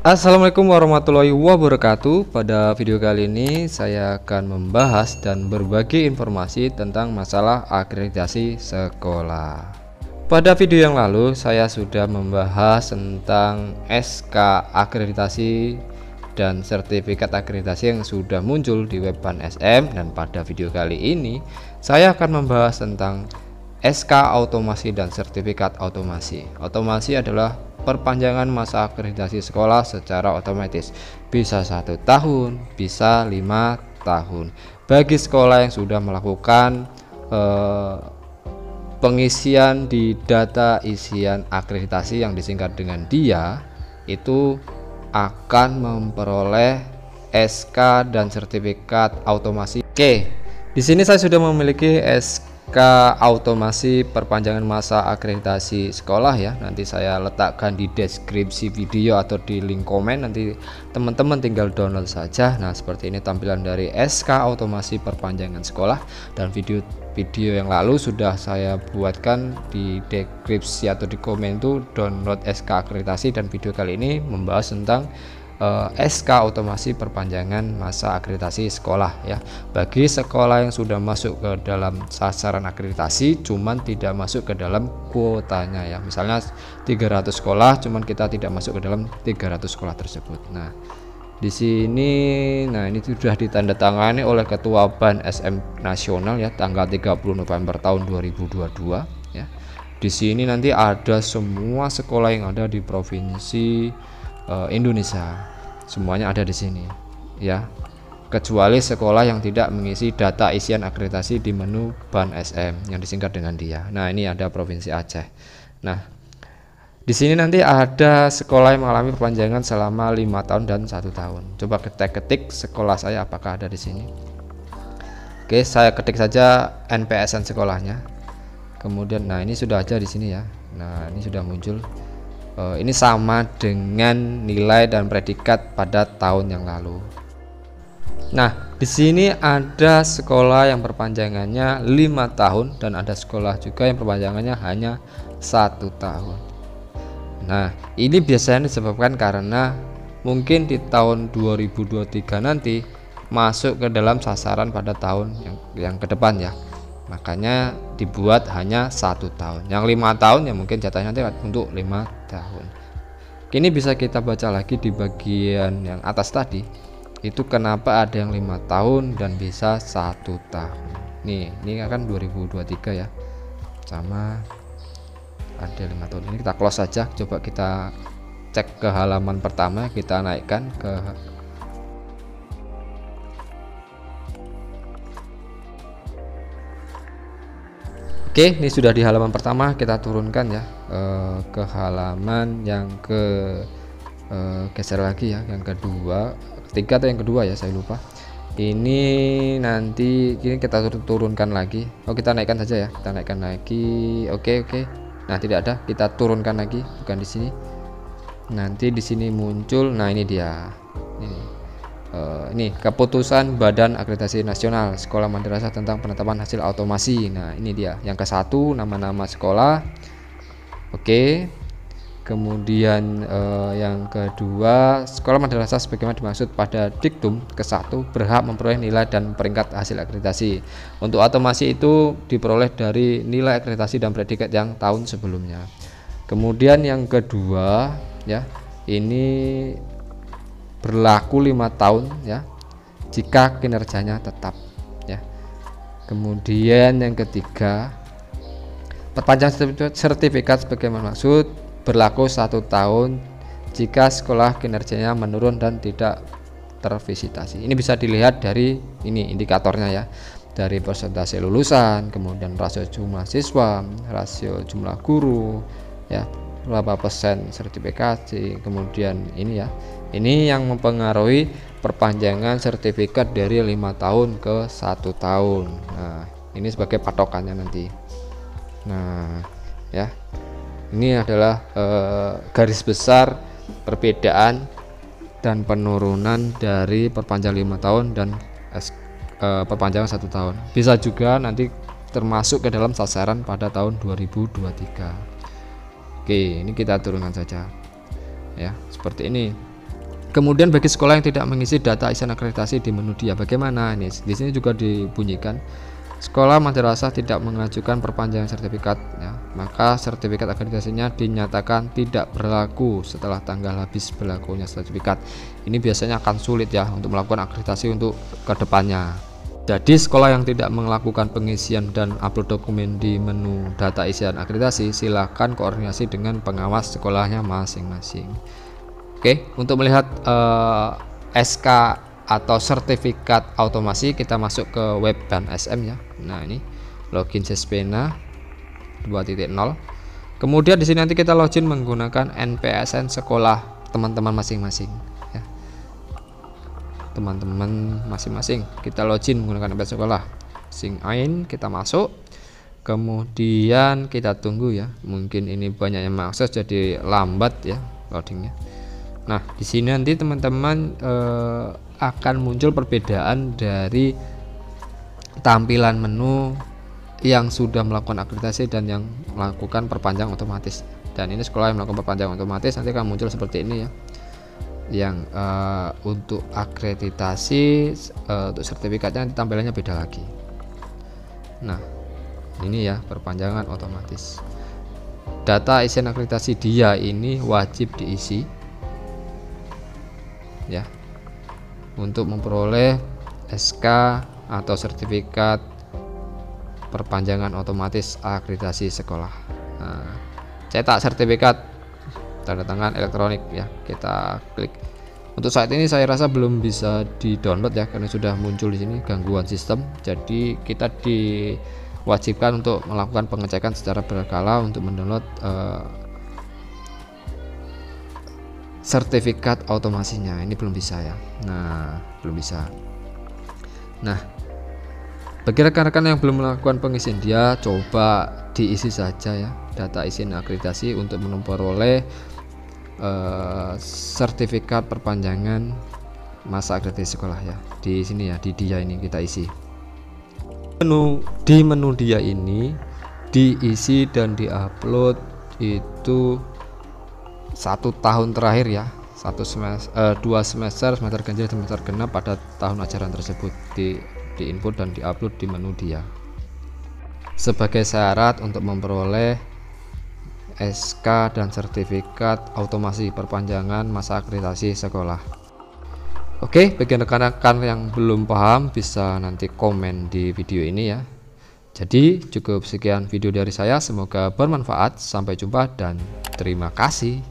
Assalamualaikum warahmatullahi wabarakatuh. Pada video kali ini saya akan membahas dan berbagi informasi tentang masalah akreditasi sekolah. Pada video yang lalu saya sudah membahas tentang SK akreditasi dan sertifikat akreditasi yang sudah muncul di web BAN.SM, dan pada video kali ini saya akan membahas tentang SK automasi dan sertifikat automasi. Automasi adalah perpanjangan masa akreditasi sekolah secara otomatis, bisa 1 tahun, bisa 5 tahun bagi sekolah yang sudah melakukan pengisian di data isian akreditasi yang disingkat dengan DIA. Itu akan memperoleh SK dan sertifikat automasi. Oke, di sini saya sudah memiliki SK automasi perpanjangan masa akreditasi sekolah ya. Nanti saya letakkan di deskripsi video atau di link komen, nanti teman-teman tinggal download saja. Nah, seperti ini tampilan dari SK automasi perpanjangan sekolah, dan video yang lalu sudah saya buatkan di deskripsi atau di komen itu download SK akreditasi, dan video kali ini membahas tentang SK automasi perpanjangan masa akreditasi sekolah ya, bagi sekolah yang sudah masuk ke dalam sasaran akreditasi cuman tidak masuk ke dalam kuotanya ya. Misalnya 300 sekolah cuman kita tidak masuk ke dalam 300 sekolah tersebut. Nah, di sini ini sudah ditandatangani oleh Ketua BAN.SM Nasional ya, tanggal 30 November tahun 2022 ya. Di sini nanti ada semua sekolah yang ada di provinsi Indonesia, semuanya ada di sini ya, kecuali sekolah yang tidak mengisi data isian akreditasi di menu BAN.SM yang disingkat dengan DIA. Nah, ini ada provinsi Aceh. Nah, di sini nanti ada sekolah yang mengalami perpanjangan selama 5 tahun dan 1 tahun. Coba kita ketik sekolah saya apakah ada di sini. Oke, saya ketik saja NPSN sekolahnya. Kemudian ini sudah ada di sini ya. Nah, ini sudah muncul. Ini sama dengan nilai dan predikat pada tahun yang lalu. Nah, di sini ada sekolah yang perpanjangannya 5 tahun dan ada sekolah juga yang perpanjangannya hanya 1 tahun. Nah, ini biasanya disebabkan karena mungkin di tahun 2023 nanti masuk ke dalam sasaran pada tahun yang ke depan ya. Makanya dibuat hanya 1 tahun. Yang 5 tahun ya mungkin jatahnya nanti untuk 5 tahun. Ini bisa kita baca lagi di bagian yang atas tadi. Itu kenapa ada yang 5 tahun dan bisa 1 tahun. Ini akan 2023 ya. Sama ada 5 tahun. Ini kita close saja. Coba kita cek ke halaman pertama, kita naikkan ke Oke, ini sudah di halaman pertama, kita turunkan ya ke halaman yang geser lagi ya, yang kedua, ketiga atau yang kedua ya, saya lupa. Ini nanti kita turunkan lagi. Kita naikkan saja ya, kita naikkan lagi. Oke. Nah, tidak ada, kita turunkan lagi, bukan di sini. Nanti di sini muncul. Nah, ini dia. Ini keputusan Badan Akreditasi Nasional Sekolah Madrasah tentang penetapan hasil automasi. Nah, ini dia yang ke-1, nama-nama sekolah. Oke. Kemudian yang kedua, sekolah madrasah sebagaimana dimaksud pada diktum ke-1 berhak memperoleh nilai dan peringkat hasil akreditasi. Untuk automasi itu diperoleh dari nilai akreditasi dan predikat yang tahun sebelumnya. Kemudian yang kedua ya, ini berlaku 5 tahun ya jika kinerjanya tetap ya. Kemudian yang ketiga, perpanjangan sertifikat sebagaimana maksud berlaku 1 tahun jika sekolah kinerjanya menurun dan tidak tervisitasi. Ini bisa dilihat dari ini indikatornya ya, dari persentase lulusan, kemudian rasio jumlah siswa, rasio jumlah guru ya, berapa persen sertifikasi. Kemudian ini ya, ini yang mempengaruhi perpanjangan sertifikat dari 5 tahun ke 1 tahun. Nah, ini sebagai patokannya nanti. Nah ya, ini adalah garis besar perbedaan dan penurunan dari perpanjangan 5 tahun dan perpanjangan 1 tahun. Bisa juga nanti termasuk ke dalam sasaran pada tahun 2023. Oke, ini kita turunkan saja ya, seperti ini. Kemudian bagi sekolah yang tidak mengisi data isian akreditasi di menu dia, bagaimana? Ini di sini juga dibunyikan, sekolah madrasah tidak mengajukan perpanjangan sertifikat, ya, maka sertifikat akreditasinya dinyatakan tidak berlaku setelah tanggal habis berlakunya sertifikat. Ini biasanya akan sulit ya untuk melakukan akreditasi untuk kedepannya. Jadi sekolah yang tidak melakukan pengisian dan upload dokumen di menu data isian akreditasi, silakan koordinasi dengan pengawas sekolahnya masing-masing. Oke, untuk melihat SK atau sertifikat automasi, kita masuk ke web BAN SM ya. Nah, ini login Sespena 2.0. Kemudian di sini nanti kita login menggunakan NPSN sekolah teman-teman masing-masing ya. Teman-teman masing-masing kita login menggunakan NPSN sekolah. Sign in, kita masuk. Kemudian kita tunggu ya. Mungkin ini banyak yang mengakses jadi lambat ya loadingnya. Nah, di sini nanti teman-teman akan muncul perbedaan dari tampilan menu yang sudah melakukan akreditasi dan yang melakukan perpanjangan otomatis. Dan ini sekolah yang melakukan perpanjangan otomatis nanti akan muncul seperti ini ya. Yang untuk akreditasi untuk sertifikatnya nanti tampilannya beda lagi. Nah, ini ya perpanjangan otomatis. Data isian akreditasi dia ini wajib diisi ya untuk memperoleh SK atau sertifikat perpanjangan otomatis akreditasi sekolah. Nah, cetak sertifikat tanda tangan elektronik ya, kita klik. Untuk saat ini saya rasa belum bisa di-download ya karena sudah muncul di sini gangguan sistem. Jadi kita diwajibkan untuk melakukan pengecekan secara berkala untuk mendownload sertifikat automasinya. Ini belum bisa ya. Nah, belum bisa. Nah, bagi rekan-rekan yang belum melakukan pengisian dia, coba diisi saja ya data isian akreditasi untuk memperoleh sertifikat perpanjangan masa akreditasi sekolah ya. Di sini ya, di dia ini kita isi. Di menu dia ini diisi dan diupload itu 1 tahun terakhir ya, 2 semester ganjil semester genap pada tahun ajaran tersebut diinput dan diupload di menu dia sebagai syarat untuk memperoleh SK dan sertifikat automasi perpanjangan masa akreditasi sekolah. Oke, bagi rekan-rekan yang belum paham bisa nanti komen di video ini ya. Jadi cukup sekian video dari saya, semoga bermanfaat. Sampai jumpa dan terima kasih.